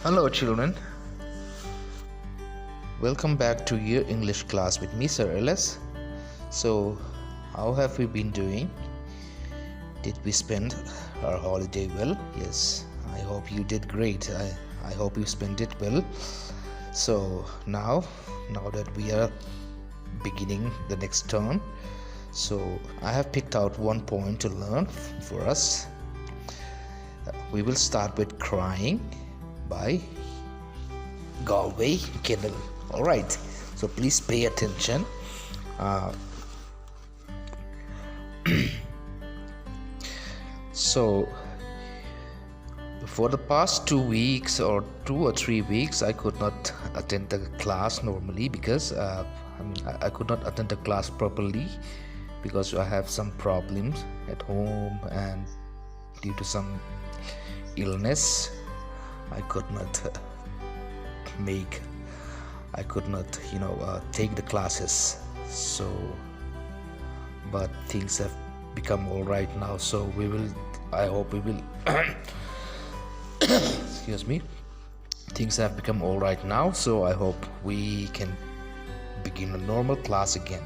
Hello children, welcome back to your English class with me Sir LS. So how have we been doing? Did we spend our holiday well? Yes, I hope you did great. I hope you spent it well. So now that we are beginning the next term, so I have picked out one point to learn for us. We will start with crying by Galway Kennel. Alright, so please pay attention. So for the past 2 weeks or 2 or 3 weeks I could not attend the class normally because I could not attend the class properly because I have some problems at home, and due to some illness I could not take the classes. So but things have become all right now, so I hope we will excuse me, things have become all right now, so I hope we can begin a normal class again.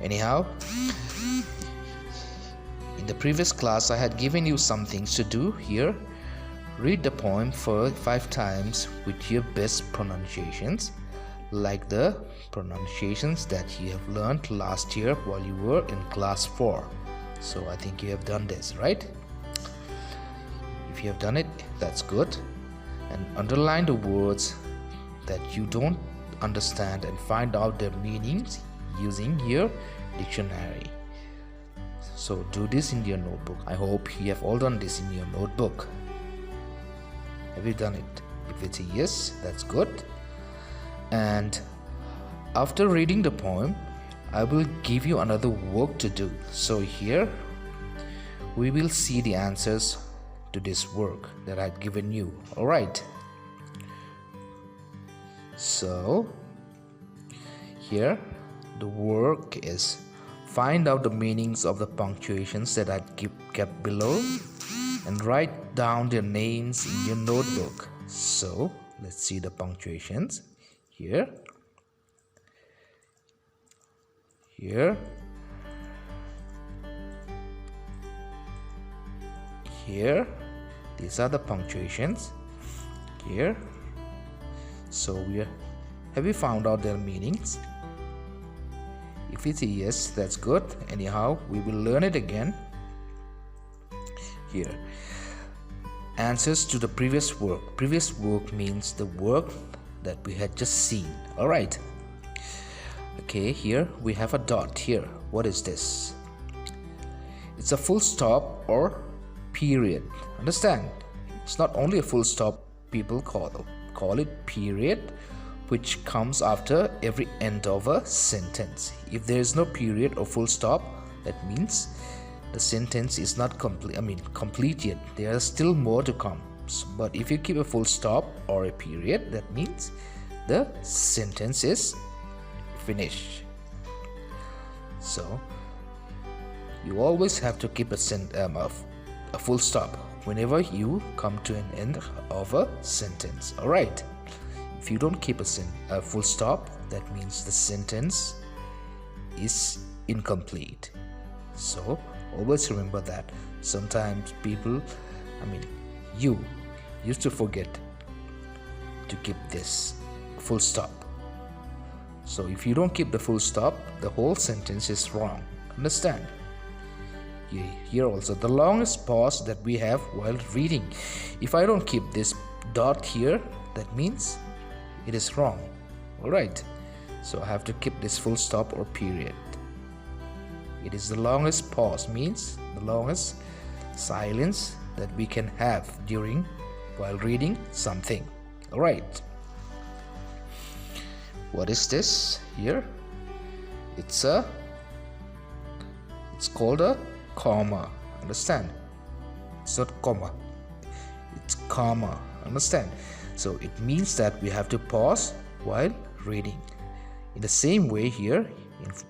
Anyhow, in the previous class I had given you some things to do. Here, read the poem for 5 times with your best pronunciations, like the pronunciations that you have learned last year while you were in class 4. So I think you have done this, right? If you have done it, that's good. And underline the words that you don't understand and find out their meanings using your dictionary. So do this in your notebook. I hope you have all done this in your notebook. Have you done it? If it's a yes, that's good. And after reading the poem, I will give you another work to do. So here we will see the answers to this work that I've given you. Alright, so here the work is find out the meanings of the punctuations that I kept below and write down their names in your notebook. So let's see the punctuations. Here, these are the punctuations here. So have you found out their meanings? If it's a yes, that's good. Anyhow, we will learn it again. Here, answers to the previous work. Previous work means the work that we had just seen. Alright, okay, here we have a dot here. What is this? It's a full stop or period. Understand? It's not only a full stop, people call it period, which comes after every end of a sentence. If there is no period or full stop, that means the sentence is not complete yet. There are still more to come. But if you keep a full stop or a period, that means the sentence is finished. So you always have to keep a full stop whenever you come to an end of a sentence. Alright, if you don't keep a full stop, that means the sentence is incomplete. So always remember that. Sometimes people, you used to forget to keep this full stop. So if you don't keep the full stop, the whole sentence is wrong. Understand? Here also, the longest pause that we have while reading. If I don't keep this dot here, that means it is wrong. Alright, so I have to keep this full stop or period. It is the longest pause, means the longest silence that we can have while reading something. Alright, what is this here? It's called a comma. Understand? It's not comma, it's comma. Understand? So it means that we have to pause while reading. In the same way here,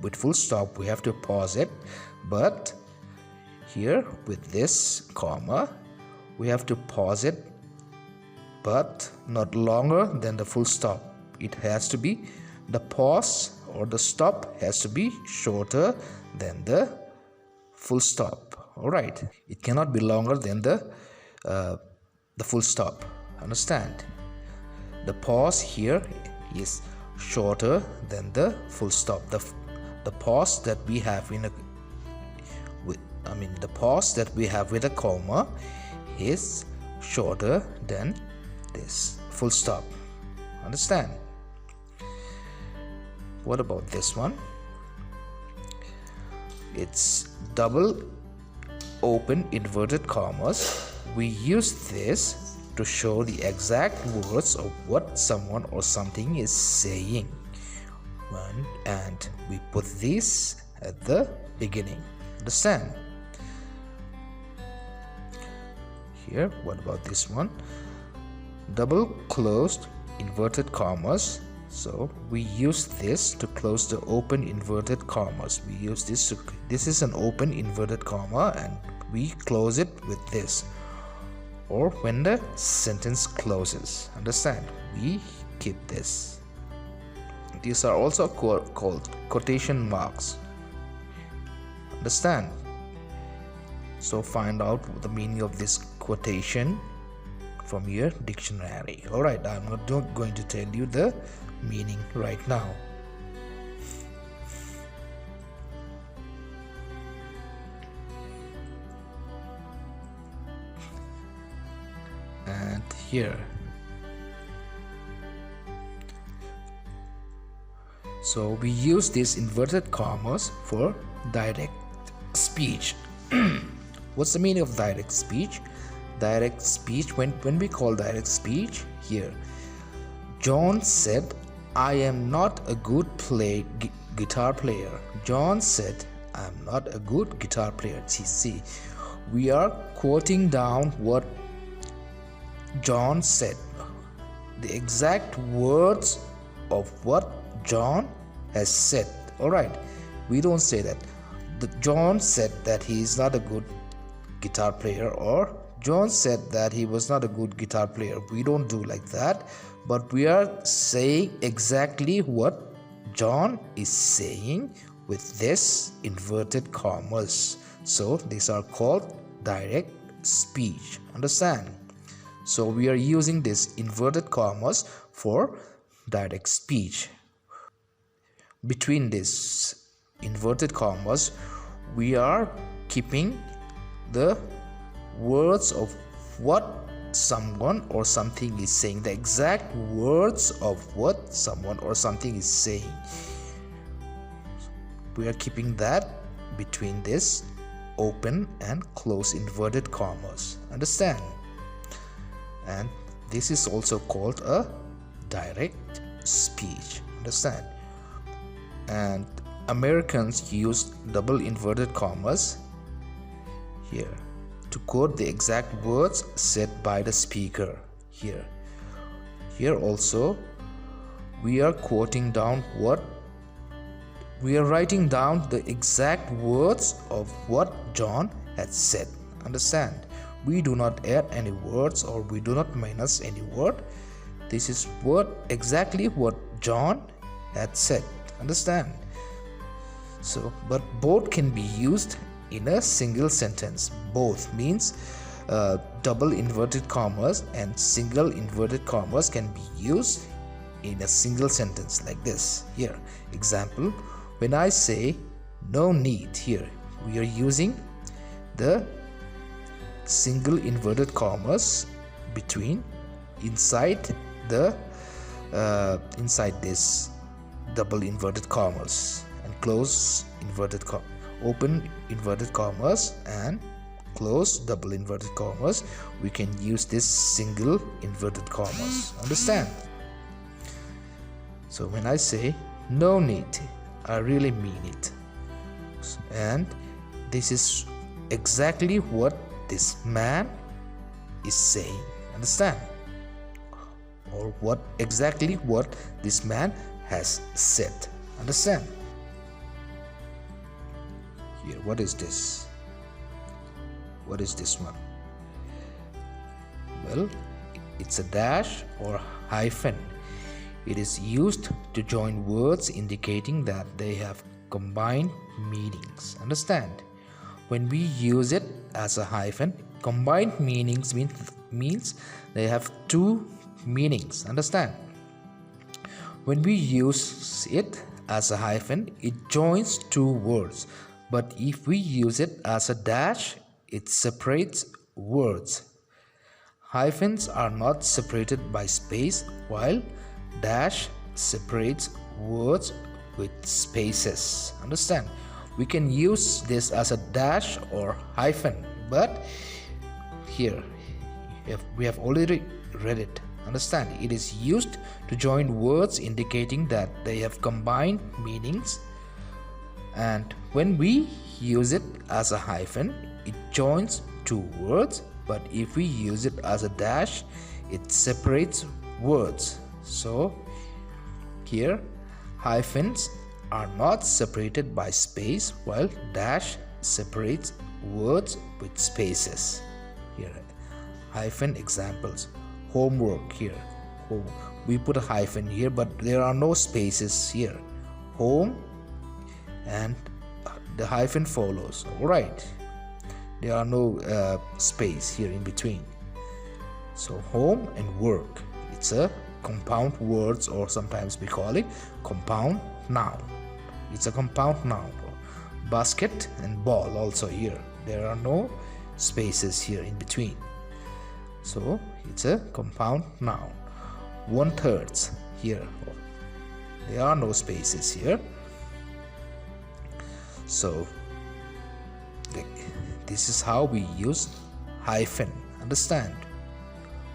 with full stop we have to pause it, but here with this comma we have to pause it but not longer than the full stop. It has to be, the pause or the stop has to be shorter than the full stop. Alright, it cannot be longer than the full stop. Understand? The pause here is shorter than the full stop. The pause that we have in a the pause that we have with a comma is shorter than this full stop. Understand? What about this one? It's double open inverted commas. We use this to show the exact words of what someone or something is saying, and we put this at the beginning. Understand? Here, what about this one? Double closed inverted commas. So we use this to close the open inverted commas. We use this to, this is an open inverted comma, and we close it with this, or when the sentence closes. Understand? We keep this. These are also called quotation marks. Understand? So find out the meaning of this quotation from your dictionary. Alright, I'm not going to tell you the meaning right now. And here, so we use these inverted commas for direct speech. What's the meaning of direct speech? Direct speech, when we call direct speech, here, John said, I am not a good guitar player. John said, I am not a good guitar player. See, we are quoting down what John said, the exact words of what John has said. Alright, we don't say that John said that he is not a good guitar player, or John said that he was not a good guitar player. We don't do like that, but we are saying exactly what John is saying with this inverted commas. So these are called direct speech. Understand? So we are using this inverted commas for direct speech. Between these inverted commas, we are keeping the words of what someone or something is saying, the exact words of what someone or something is saying. We are keeping that between this open and close inverted commas. Understand? And this is also called a direct speech. Understand? And Americans use double inverted commas here to quote the exact words said by the speaker. Here also we are quoting down what we are writing down, the exact words of what John had said. Understand? We do not add any words, or we do not minus any word. This is exactly what John had said. Understand? So, but both can be used in a single sentence. Both means double inverted commas and single inverted commas can be used in a single sentence like this. Here, example, when I say no need, here we are using the single inverted commas between inside this double inverted commas, and close inverted open inverted commas and close double inverted commas. We can use this single inverted commas. Understand? So when I say no need, I really mean it, and this is exactly what this man is saying. Understand? Or exactly what this man has said. Understand? Here, what is this? What is this one? Well, it's a dash or hyphen. It is used to join words indicating that they have combined meanings. Understand? When we use it as a hyphen, combined meanings means they have two meanings. Understand? When we use it as a hyphen, it joins two words. But if we use it as a dash, it separates words. Hyphens are not separated by space, while dash separates words with spaces. Understand? We can use this as a dash or hyphen, but here we have already read it. Understand? It is used to join words indicating that they have combined meanings, and when we use it as a hyphen, it joins two words, but if we use it as a dash, it separates words. So here hyphens are not separated by space, while dash separates words with spaces. Here hyphen examples: homework. Here we put a hyphen here, but there are no spaces here. Home and the hyphen follows. Alright, there are no space here in between. So home and work, it's a compound words, or sometimes we call it compound noun. It's a compound noun. Basket and ball also here, there are no spaces here in between, so it's a compound noun. 1/3 here, there are no spaces here, so this is how we use hyphen. Understand?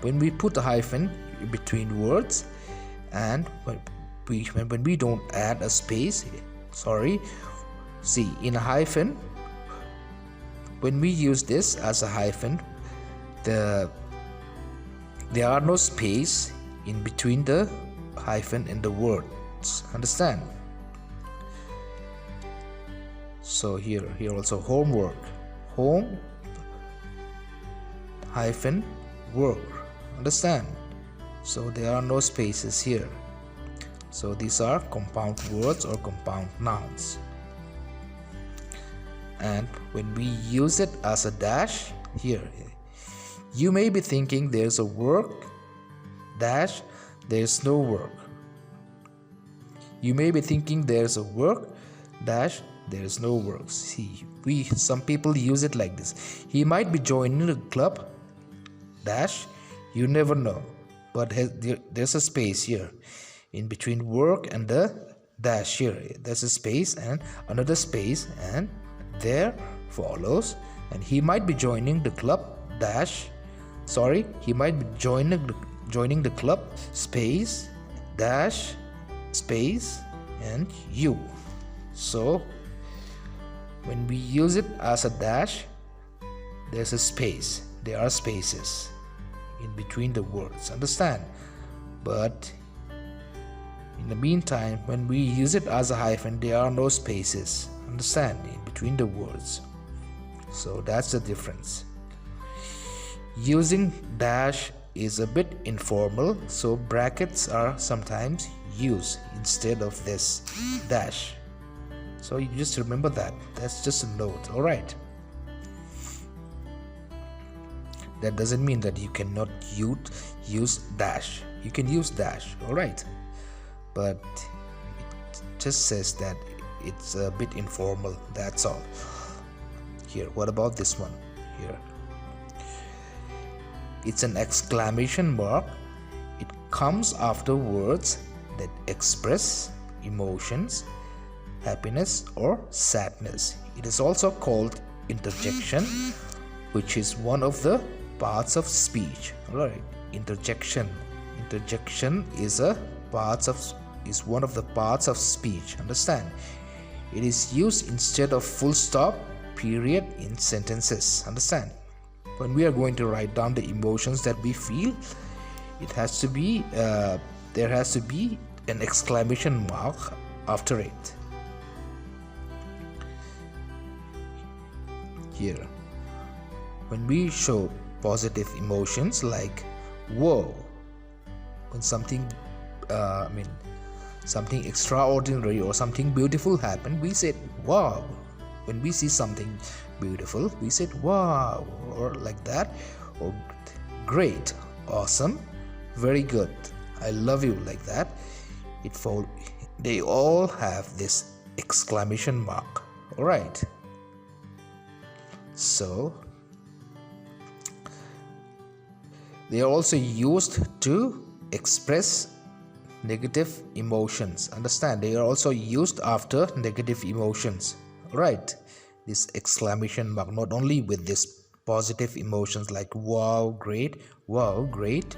When we put a hyphen between words, and when we don't add a space, see, in a hyphen, when we use this as a hyphen, there are no space in between the hyphen and the words. Understand? So here also homework, home hyphen work. Understand? So there are no spaces here. So these are compound words or compound nouns. And when we use it as a dash, here you may be thinking there's a work dash, there's no work. You may be thinking there's a work dash, there's no work. See, some people use it like this: he might be joining a club dash, you never know, but there's a space here in between work and the dash. Here there's a space and another space, and there follows, and he might be joining the club dash, he might be joining the club space dash space and you. So when we use it as a dash, there's a space, there are spaces in between the words. Understand? But in the meantime, when we use it as a hyphen, there are no spaces. Understand? In between the words. So that's the difference. Using dash is a bit informal, so brackets are sometimes used instead of this dash. So you just remember that. That's just a note. Alright. That doesn't mean that you cannot use dash. You can use dash. Alright. But it just says that it's a bit informal. That's all. Here, what about this one? Here. It's an exclamation mark. It comes after words that express emotions, happiness or sadness. It is also called interjection, which is one of the parts of speech. Alright, interjection is one of the parts of speech. Understand? It is used instead of full stop, period in sentences. Understand? When we are going to write down the emotions that we feel, it has to be there has to be an exclamation mark after it. Here, when we show positive emotions like whoa. When something something extraordinary or something beautiful happened, we said wow. When we see something beautiful, we said wow, or like that, or great, awesome, very good, I love you, like that. They all have this exclamation mark. All right, so they are also used to express negative emotions. Understand, they are also used after negative emotions. Right, this exclamation mark, not only with this positive emotions like wow, great,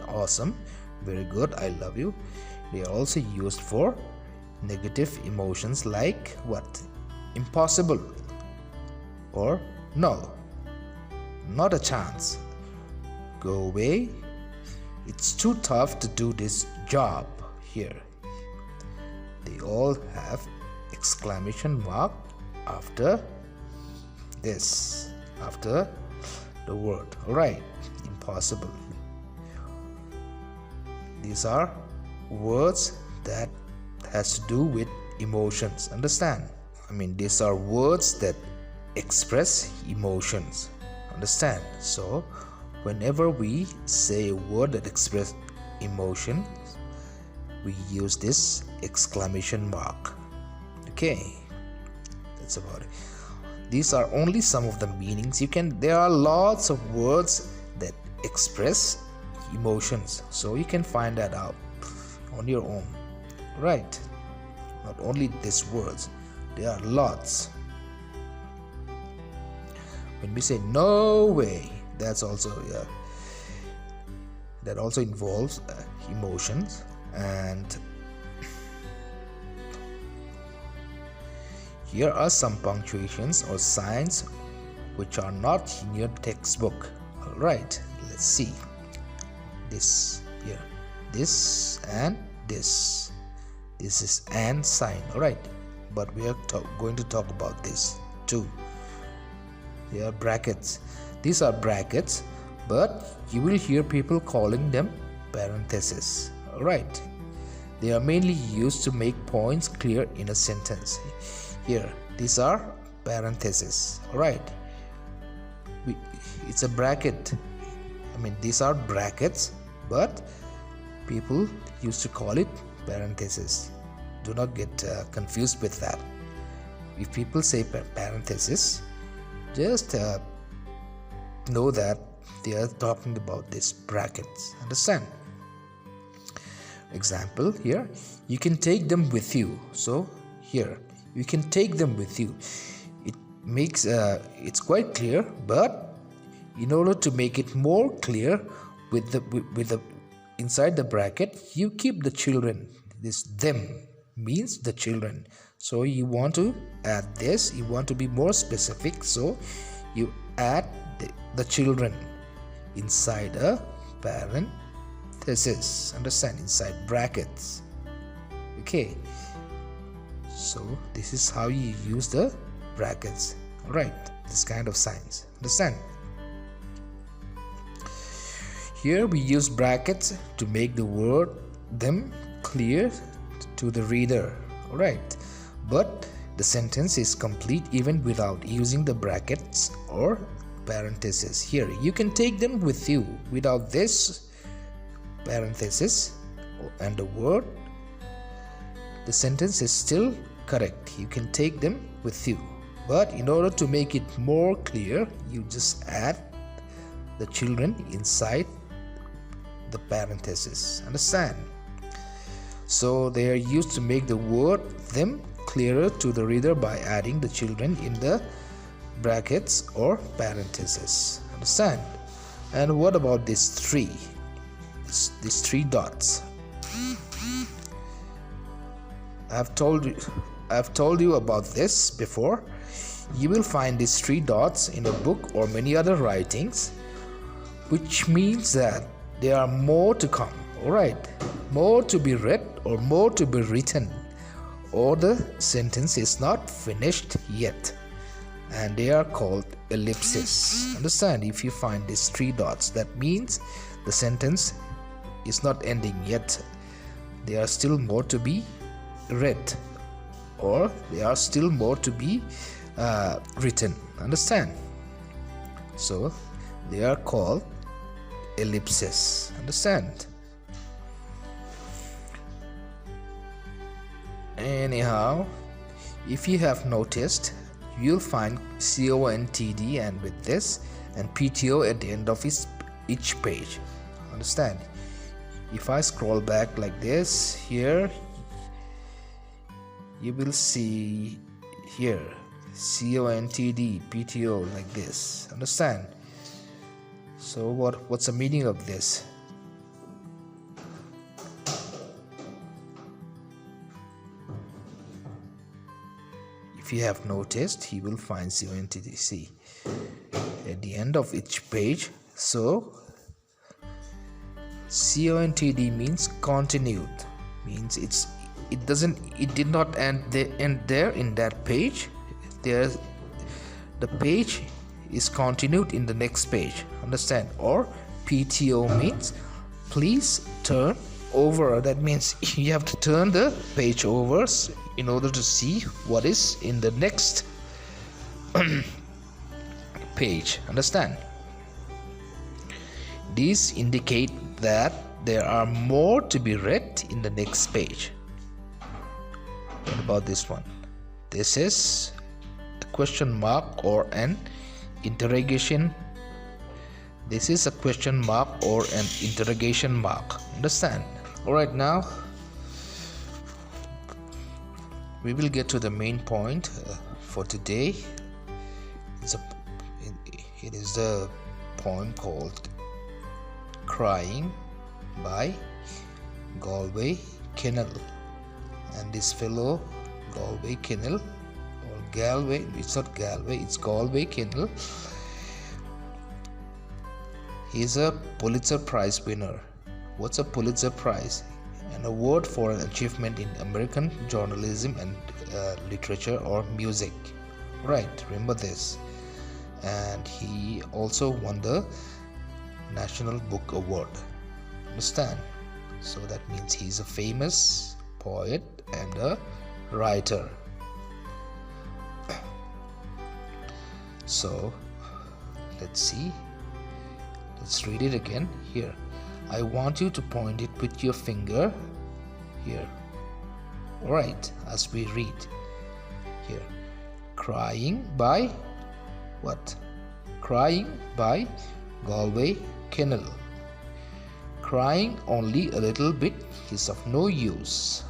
awesome, very good, I love you. They are also used for negative emotions like what? Impossible, or no, not a chance, go away, it's too tough to do this job. Here they all have exclamation mark after this, after the word. All right, impossible. These are words that has to do with emotions. Understand, these are words that express emotions. Understand, so whenever we say a word that express emotion, we use this exclamation mark. Okay, that's about it. These are only some of the meanings. There are lots of words that express emotions, so you can find that out on your own. Right, not only these words, there are lots. When we say no way, that's also that also involves emotions. And here are some punctuations or signs which are not in your textbook. All right, let's see. This here, this and this is and sign. All right, but we are going to talk about this too. They are brackets. These are brackets, but you will hear people calling them parentheses. All right, they are mainly used to make points clear in a sentence. Here, these are parentheses. All right, it's a bracket. These are brackets, but people used to call it parentheses. Do not get confused with that. If people say parentheses, just know that they are talking about these brackets. Understand? Example here, you can take them with you. So here, you can take them with you. It makes it's quite clear, but in order to make it more clear, with the inside the bracket, you keep the children. This them means the children. So you want to add this. You want to be more specific. So you add the children inside a parenthesis. Understand? Inside brackets. Okay. So this is how you use the brackets. All right. This kind of signs. Understand? Here we use brackets to make the word them clear to the reader. All right. But the sentence is complete even without using the brackets or parentheses. Here you can take them with you. Without this parenthesis and the word, the sentence is still correct. You can take them with you. But in order to make it more clear, you just add the children inside the parenthesis. Understand? So they are used to make the word them clearer to the reader by adding the children in the brackets or parentheses. Understand? And what about these three? These three dots. I've told you about this before. You will find these three dots in a book or many other writings, which means that there are more to come. All right, more to be read or more to be written, or the sentence is not finished yet, and they are called ellipses. Understand? If you find these three dots, that means the sentence is not ending yet. There are still more to be read, or there are still more to be written. Understand? So they are called ellipses. Understand? Anyhow, if you have noticed, you'll find contd and with this and pto at the end of each page. Understand? If I scroll back like this, here you will see here contd pto like this. Understand? So what's the meaning of this? If you have noticed, you will find contd at the end of each page. So contd means continued, means it did not end there in that page. The page is continued in the next page. Understand? Or pto means please turn over. That means you have to turn the page over in order to see what is in the next page. Understand? These indicate that there are more to be read in the next page. What about this one? This is a question mark or an interrogation. This is a question mark or an interrogation mark. Understand? Alright, now we will get to the main point for today. It is the poem called Crying by Galway Kinnell. And this fellow Galway Kinnell, or Galway, it's not Galway, it's Galway Kinnell. He's a Pulitzer Prize winner. What's a Pulitzer Prize? An award for an achievement in American journalism and literature or music. Right, remember this. And he also won the National Book Award. Understand? So that means he's a famous poet and a writer. So let's see. Let's read it again. Here, I want you to point it with your finger here. Alright, as we read here. Crying by what? Crying by Galway Kinnell. Crying only a little bit is of no use.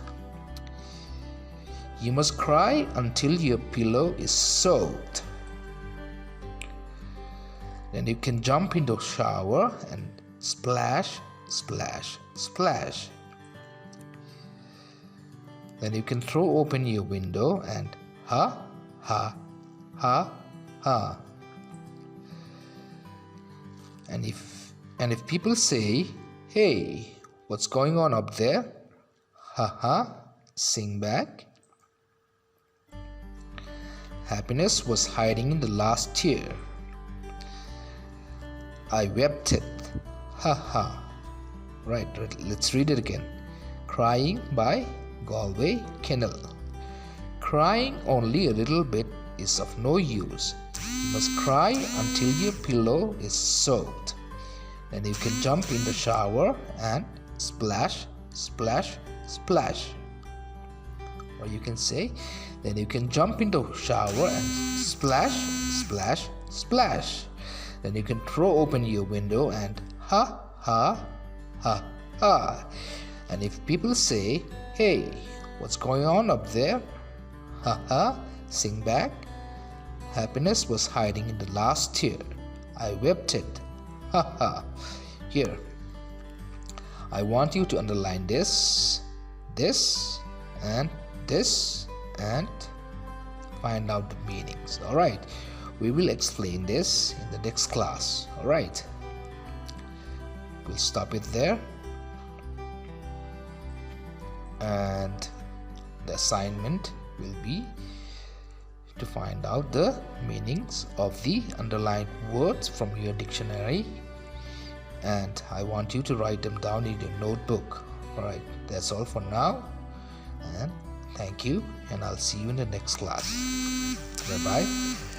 You must cry until your pillow is soaked. Then you can jump into a shower and splash, splash, splash. Then you can throw open your window and ha, ha, ha, ha. And if people say, hey, what's going on up there? Ha ha, sing back. Happiness was hiding in the last tear. I wept it. Ha ha. Right, let's read it again. Crying by Galway Kinnell. Crying only a little bit is of no use. You must cry until your pillow is soaked. Then you can jump in the shower and splash, splash, splash. Or you can say, then you can jump into the shower and splash, splash, splash. Then you can throw open your window and ha, ha, ha, ha. And if people say, hey, what's going on up there? Ha ha, sing back. Happiness was hiding in the last tear. I wept it. Ha ha. Here, I want you to underline this, and find out the meanings. Alright, we will explain this in the next class. Alright, we'll stop it there. And the assignment will be to find out the meanings of the underlined words from your dictionary and I want you to write them down in your notebook. Alright, that's all for now, and thank you, and I'll see you in the next class. Bye bye.